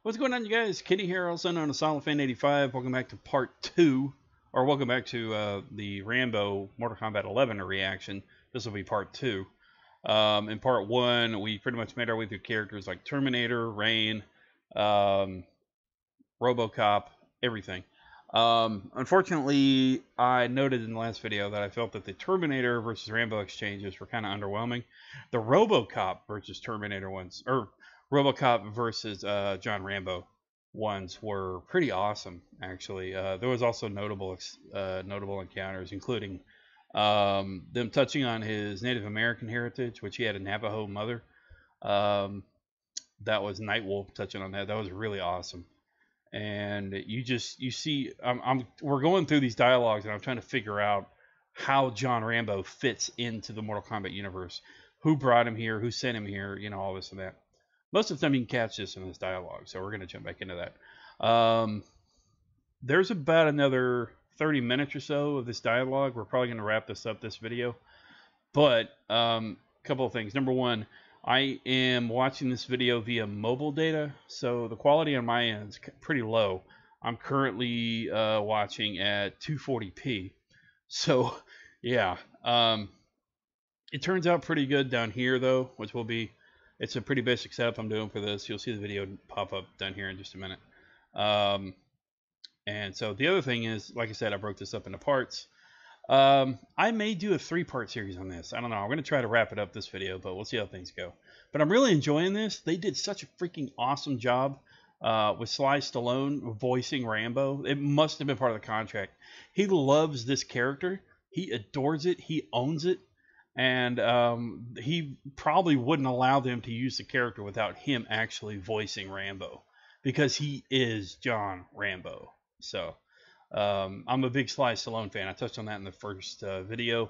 What's going on, you guys? Kenny here, also known as SolidFan85. Welcome back to part 2, or welcome back to the Rambo Mortal Kombat 11 reaction. This will be part 2. In part 1, we pretty much made our way through characters like Terminator, Rain, RoboCop, everything. Unfortunately, I noted in the last video that I felt that the Terminator versus Rambo exchanges were kind of underwhelming. The RoboCop versus Terminator ones, or RoboCop versus John Rambo ones, were pretty awesome, actually. There was also notable encounters, including them touching on his Native American heritage, which he had a Navajo mother. That was Nightwolf touching on that. That was really awesome. And you see, we're going through these dialogues, and I'm trying to figure out how John Rambo fits into the Mortal Kombat universe. Who brought him here? Who sent him here? You know, all this and that. Most of the time you can catch this in this dialogue, so we're going to jump back into that. There's about another 30 minutes or so of this dialogue. We're probably going to wrap this up, this video. But a couple of things. Number one, I am watching this video via mobile data, so the quality on my end is pretty low. I'm currently watching at 240p. So, yeah. It turns out pretty good down here, though, which will be... It's a pretty basic setup I'm doing for this. You'll see the video pop up down here in just a minute. And so the other thing is, like I said, I broke this up into parts. I may do a 3-part series on this. I don't know. I'm going to try to wrap it up this video, but we'll see how things go. But I'm really enjoying this. They did such a freaking awesome job with Sly Stallone voicing Rambo. It must have been part of the contract. He loves this character. He adores it. He owns it. And he probably wouldn't allow them to use the character without him actually voicing Rambo, because he is John Rambo. So I'm a big Sly Stallone fan. I touched on that in the first video.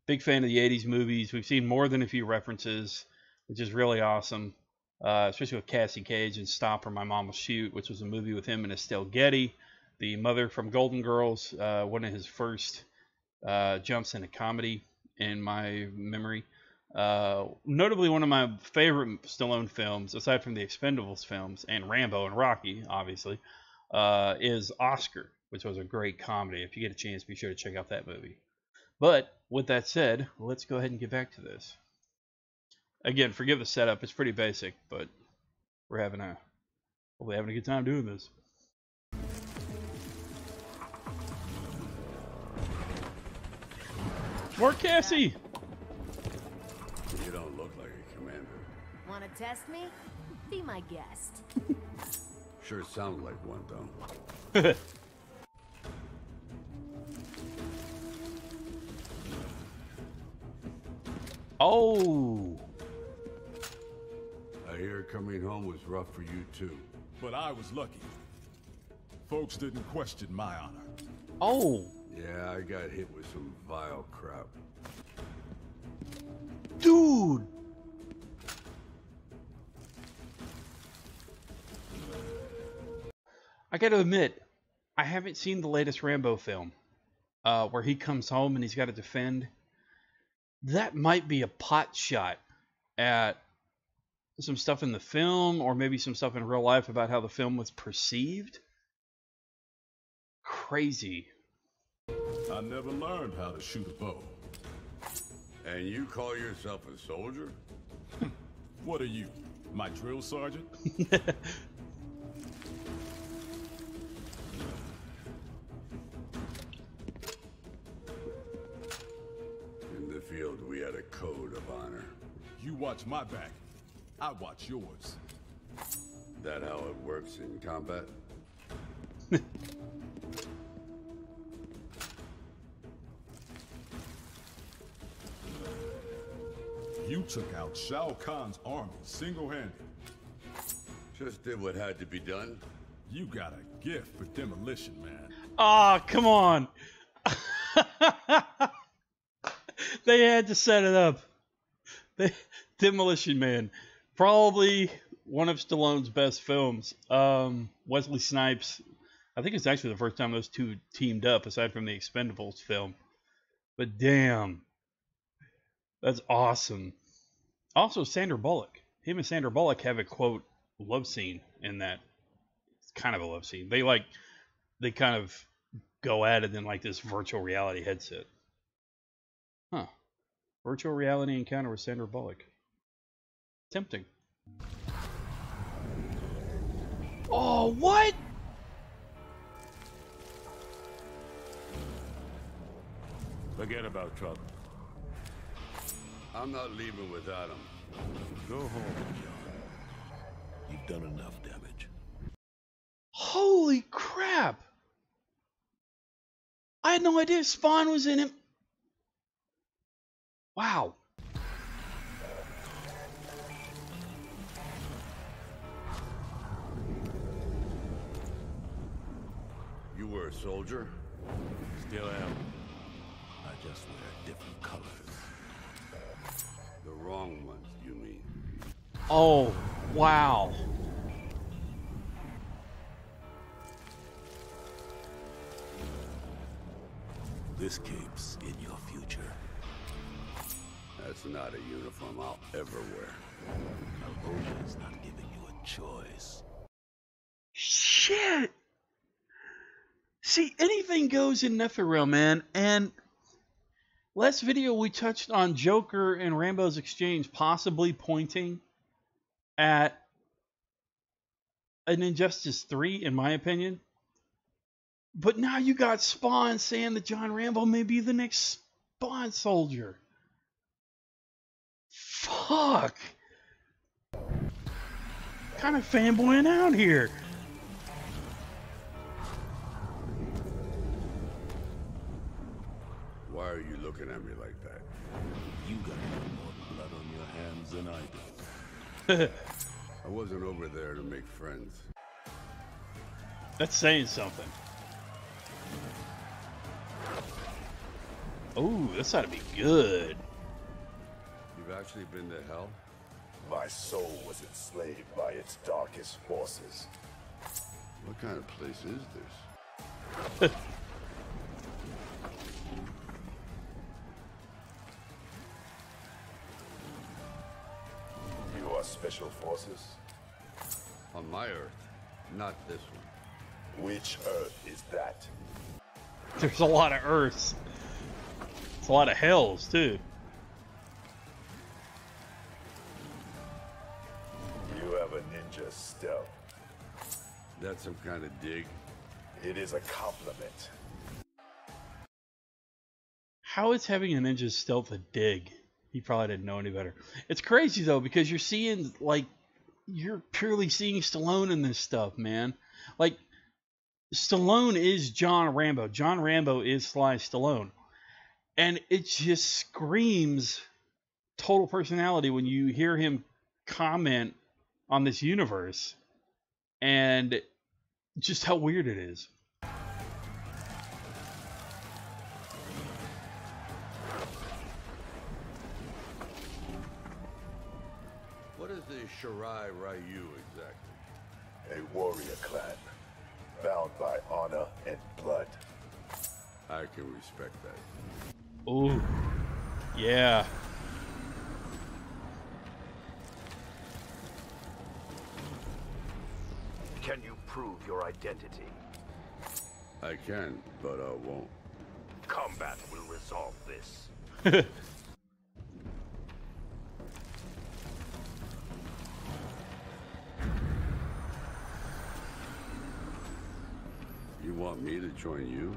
Big fan of the 80s movies. We've seen more than a few references, which is really awesome, especially with Cassie Cage and Stop or My Mom Will Shoot, which was a movie with him and Estelle Getty, the mother from Golden Girls, one of his first jumps into comedy, in my memory. Notably, one of my favorite Stallone films, aside from the Expendables films and Rambo and Rocky, obviously, is Oscar, which was a great comedy. If you get a chance, be sure to check out that movie. But with that said, let's go ahead and get back to this. Again, forgive the setup. It's pretty basic, but we're hopefully having a good time doing this. More Cassie! You don't look like a commander. Want to test me? Be my guest. Sure sounds like one, though. Oh! I hear coming home was rough for you, too. But I was lucky. Folks didn't question my honor. Oh! Yeah, I got hit with some vile crap. Dude! I gotta admit, I haven't seen the latest Rambo film, where he comes home and he's got to defend. That might be a pot shot at some stuff in the film, or maybe some stuff in real life about how the film was perceived. Crazy. I never learned how to shoot a bow. And you call yourself a soldier? What are you, my drill sergeant? In the field, we had a code of honor. You watch my back, I watch yours. That how it works in combat? You took out Shao Kahn's army single-handed. Just did what had to be done. You got a gift for demolition, man. Ah, come on. They had to set it up. Demolition Man. Probably one of Stallone's best films. Wesley Snipes. I think it's actually the first time those two teamed up, aside from the Expendables film. But damn. That's awesome. Also, Sandra Bullock. Him and Sandra Bullock have a, quote, love scene in that kind of a love scene. They kind of go at it in like this virtual reality headset. Huh. Virtual reality encounter with Sandra Bullock. Tempting. Oh, what? Forget about trouble. I'm not leaving without him. Go home, John. You've done enough damage. Holy crap! I had no idea Spawn was in him. Wow. You were a soldier? Still am. I just wear different colors. The wrong ones, you mean? Oh, wow. This cape's in your future. That's not a uniform I'll ever wear. Alboja's not giving you a choice. Shit! See, anything goes in Netherrealm, man. And last video we touched on Joker and Rambo's exchange possibly pointing at an Injustice 3, in my opinion. But now you got Spawn saying that John Rambo may be the next Spawn soldier. Fuck! Kind of fanboying out here. Why are you looking at me like that? You got more blood on your hands than I do. I wasn't over there to make friends. That's saying something. Oh, this ought to be good. You've actually been to hell? My soul was enslaved by its darkest forces. What kind of place is this? You are special forces? On my Earth, not this one. Which Earth is that? There's a lot of Earths. It's a lot of hells, too. You have a ninja stealth. That's some kind of dig? It is a compliment. How is having a ninja stealth a dig? He probably didn't know any better. It's crazy, though, because you're seeing, like, you're purely seeing Stallone in this stuff, man. Like, Stallone is John Rambo. John Rambo is Sly Stallone. And it just screams total personality when you hear him comment on this universe. And just how weird it is. What is the Shirai Ryu exactly? A warrior clan, bound by honor and blood. I can respect that. Ooh, yeah. Can you prove your identity? I can, but I won't. Combat will resolve this. You want me to join you?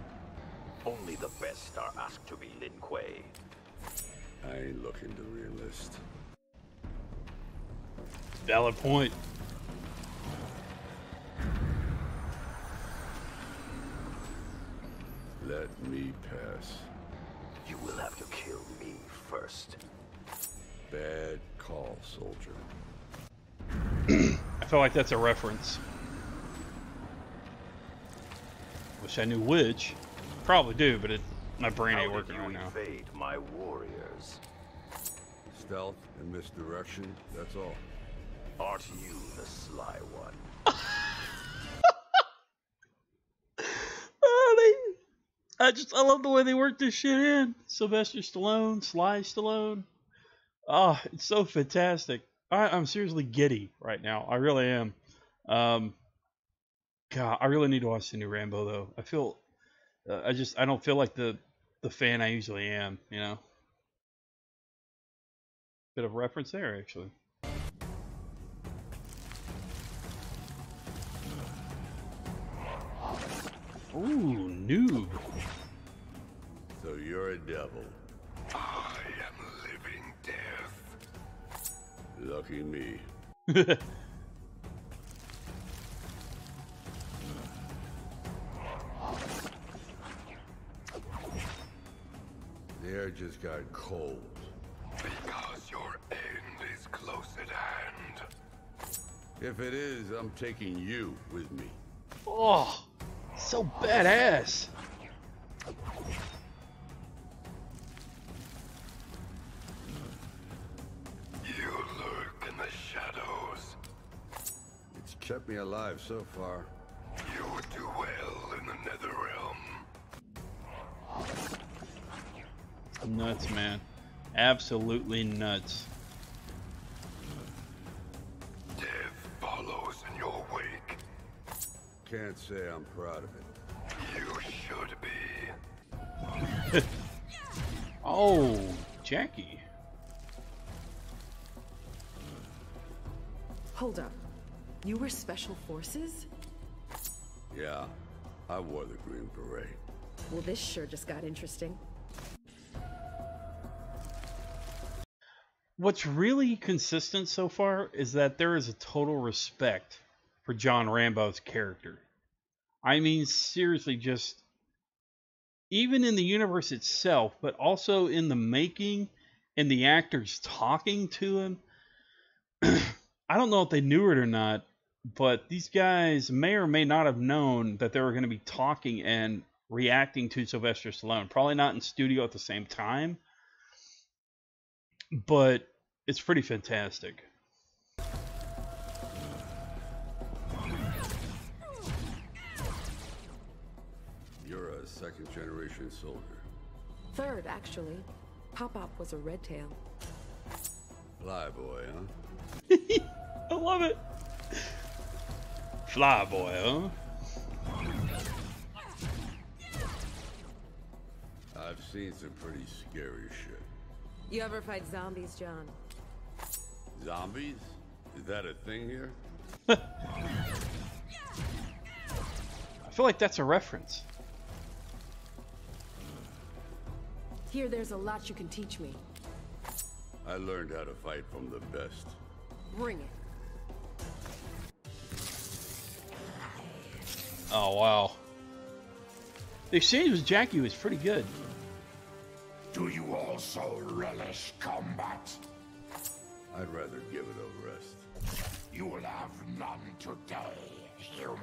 Only the best are asked to be Lin Kuei. I ain't looking to re-enlist. Valid point. Let me pass. You will have to kill me first. Bad call, soldier. I feel like that's a reference. Wish I knew which. Probably do, but my brain ain't working right now. Evade my warriors. Stealth and misdirection, that's all. Aren't you the sly one? I love the way they work this shit in. Sylvester Stallone, Sly Stallone. Oh, it's so fantastic. I'm seriously giddy right now. I really am. God, I really need to watch the new Rambo though. I feel, I don't feel like the fan I usually am. You know. Bit of reference there, actually. Ooh, Noob. So you're a devil. I am living death. Lucky me. The air just got cold. Because your end is close at hand. If it is, I'm taking you with me. Oh, so badass. You lurk in the shadows. It's kept me alive so far. You would do well in the Netherrealm. Nuts, man. Absolutely nuts. Death follows in your wake. Can't say I'm proud of it. You should be. Oh, Jackie. Hold up. You were Special Forces? Yeah, I wore the Green Beret. Well, this sure just got interesting. What's really consistent so far is that there is a total respect for John Rambo's character. I mean, seriously, just even in the universe itself, but also in the making and the actors talking to him. I don't know if they knew it or not, but these guys may or may not have known that they were going to be talking and reacting to Sylvester Stallone. Probably not in studio at the same time, but it's pretty fantastic. You're a second-generation soldier. Third, actually. Pop-Up was a red tail. Fly boy, huh? I love it. Fly boy, huh? I've seen some pretty scary shit. You ever fight zombies, John? Zombies? Is that a thing here? I feel like that's a reference. Here, there's a lot you can teach me. I learned how to fight from the best. Bring it. Oh, wow. The exchange with Jackie was pretty good. Do you also relish combat? I'd rather give it a rest. You will have none today, human.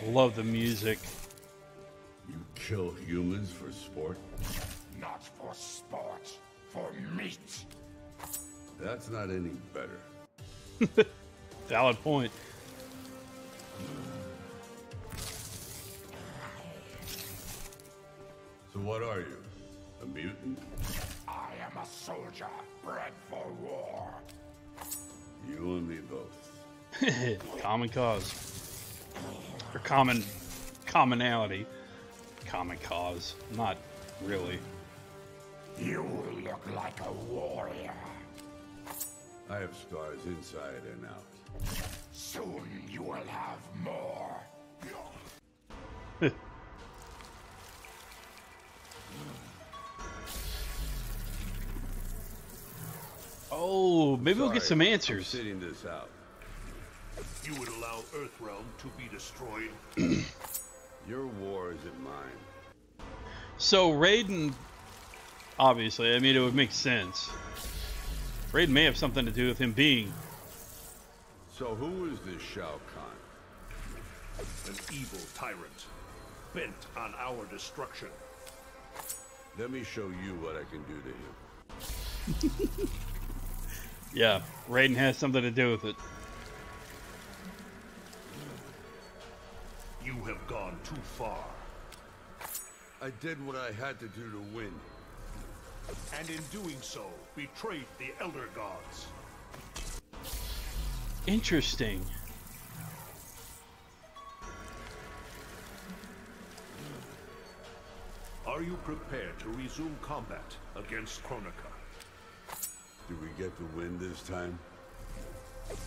Love the music. You kill humans for sport? Not for sport, for meat. That's not any better. Valid point. So what are you? A mutant? I am a soldier bred for war. You and me both. Common cause. Or commonality. Common cause. Not really. You look like a warrior. I have scars inside and out. Soon you will have more. Oh, maybe we'll get some I'm answers. sitting this out. You would allow Earthrealm to be destroyed? Your war isn't mine. So Raiden, obviously, I mean, it would make sense. Raiden may have something to do with him being. So who is this Shao Kahn? An evil tyrant, bent on our destruction. Let me show you what I can do to him. Yeah, Raiden has something to do with it. You have gone too far. I did what I had to do to win. and in doing so, betrayed the Elder Gods. Interesting. Are you prepared to resume combat against Kronika? Do we get to win this time?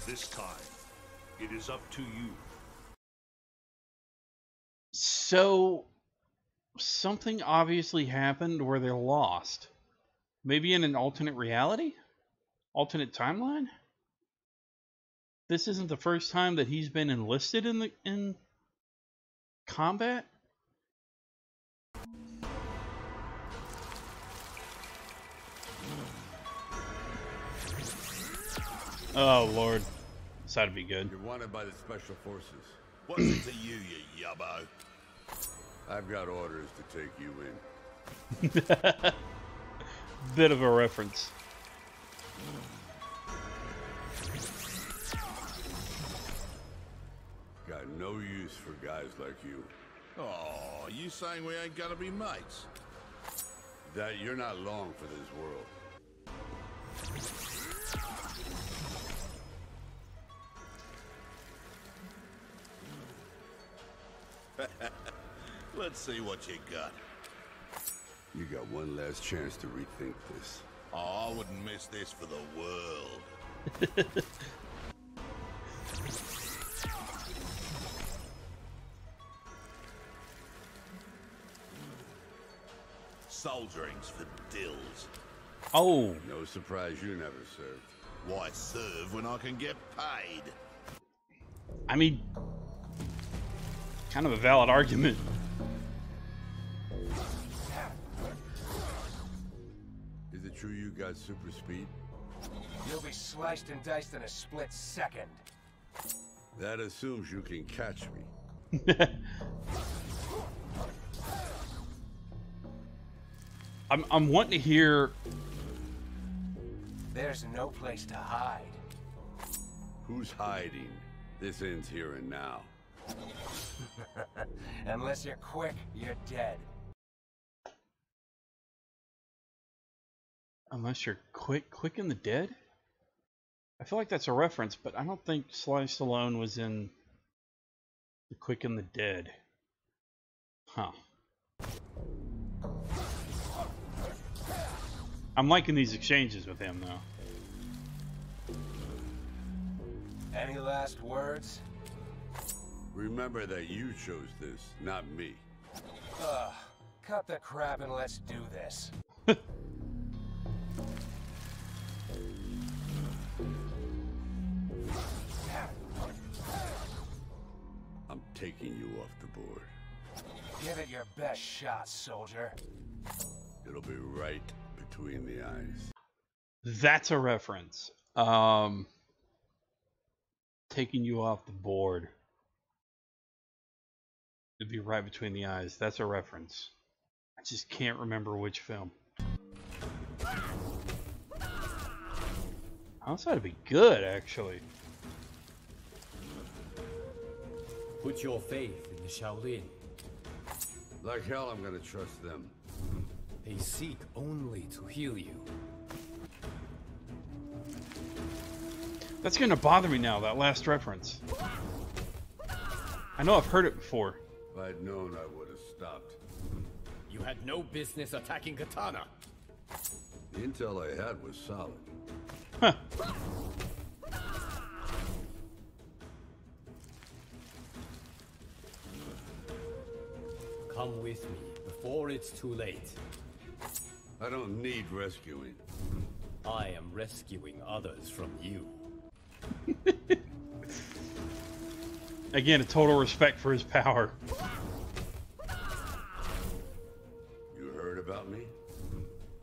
This time, it is up to you. So, something obviously happened where they're lost. Maybe in an alternate reality? Alternate timeline? This isn't the first time that he's been enlisted in combat? Oh, Lord. This ought to be good. You're wanted by the Special Forces. What's it to you, you yubbo? I've got orders to take you in. Bit of a reference. Got no use for guys like you. Oh, you saying we ain't gonna be mates? That you're not long for this world. Let's see what you got. You got one last chance to rethink this. Oh, I wouldn't miss this for the world. Soldiering's for dills. Oh, No surprise you never served. Why serve when I can get paid? I mean, kind of a valid argument. Is it true you got super speed? You'll be sliced and diced in a split second. That assumes you can catch me. I'm wanting to hear. There's no place to hide. Who's hiding? This ends here and now. Unless you're quick, you're dead. Unless you're quick in the dead? I feel like that's a reference, but I don't think Sly Stallone was in The Quick and the Dead. Huh. I'm liking these exchanges with him, though. Any last words? Remember that you chose this, not me. Ugh. Cut the crap and let's do this. I'm taking you off the board. Give it your best shot, soldier. It'll be right between the eyes. That's a reference. Taking you off the board. It'd be right between the eyes. That's a reference. I just can't remember which film. Outside would be good, actually. Put your faith in the Shaolin. Like hell, I'm gonna trust them. They seek only to heal you. That's gonna bother me now, that last reference. I know I've heard it before. If I'd known, I would have stopped. You had no business attacking Katana. The intel I had was solid. Huh. Come with me before it's too late. I don't need rescuing. I am rescuing others from you. Again, a total respect for his power. You heard about me?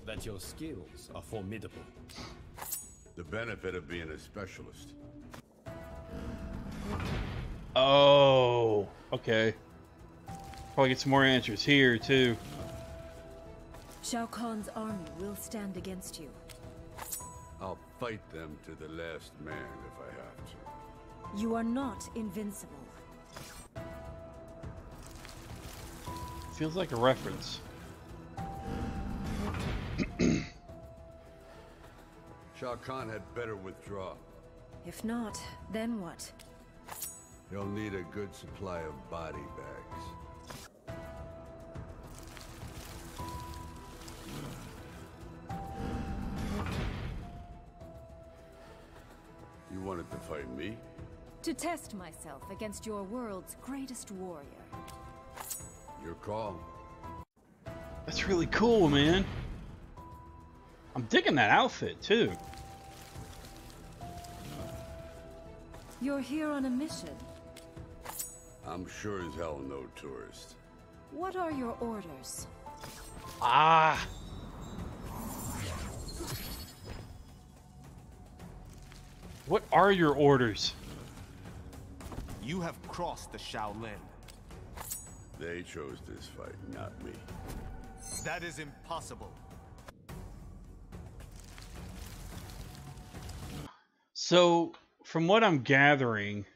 That your skills are formidable. The benefit of being a specialist. Oh, okay. Probably get some more answers here, too. Shao Kahn's army will stand against you. I'll fight them to the last man if I have to. You are not invincible. Feels like a reference. Shao Kahn had better withdraw. If not, then what? He'll need a good supply of body bags. You wanted to fight me? To test myself against your world's greatest warrior. Your call. That's really cool, man. I'm digging that outfit, too. You're here on a mission. I'm sure as hell no tourist. What are your orders? Ah! What are your orders? You have crossed the Shaolin. They chose this fight, not me. That is impossible. So, from what I'm gathering,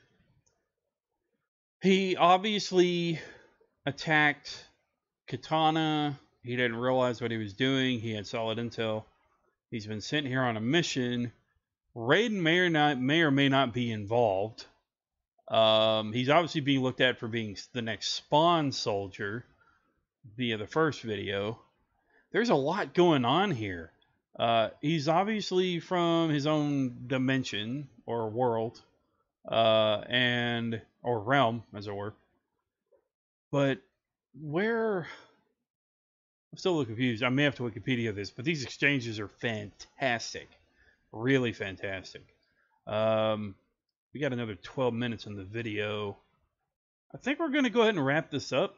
he obviously attacked Katana. He didn't realize what he was doing. He had solid intel. He's been sent here on a mission. Raiden may or may not be involved. He's obviously being looked at for being the next Spawn soldier via the first video. There's a lot going on here. He's obviously from his own dimension or world, or realm, as it were. But where? I'm still a little confused. I may have to Wikipedia this, but these exchanges are fantastic, really fantastic. We got another 12 minutes in the video. I think we're going to go ahead and wrap this up.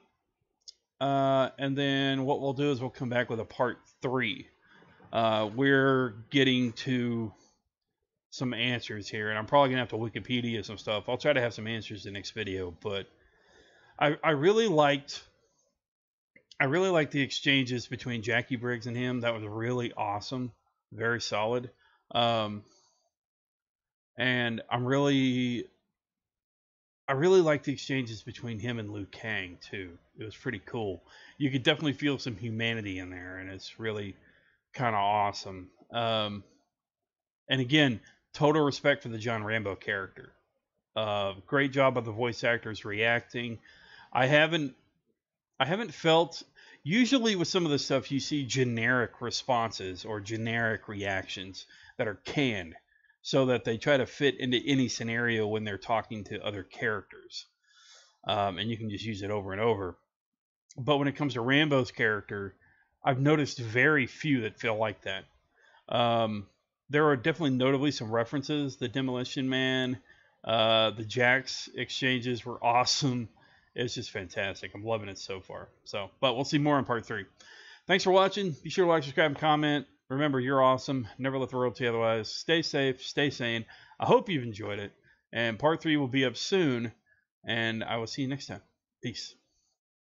And then what we'll do is we'll come back with a part 3. We're getting to some answers here, and I'm probably going to have to Wikipedia some stuff. I'll try to have some answers in the next video, but I really liked the exchanges between Jackie Briggs and him. That was really awesome. Very solid. And I really like the exchanges between him and Liu Kang too. It was pretty cool. You could definitely feel some humanity in there, and it's really kind of awesome. And again, total respect for the John Rambo character. Great job of the voice actors reacting. I haven't felt, usually with some of the stuff you see generic responses or generic reactions that are canned, so that they try to fit into any scenario when they're talking to other characters. And you can just use it over and over. But when it comes to Rambo's character, I've noticed very few that feel like that. There are definitely notably some references. The Demolition Man, the Jax exchanges were awesome. It's just fantastic. I'm loving it so far. But we'll see more in part 3. Thanks for watching. Be sure to like, subscribe, and comment. Remember, you're awesome. Never let the world tell you otherwise. Stay safe. Stay sane. I hope you've enjoyed it. And part 3 will be up soon. And I will see you next time. Peace.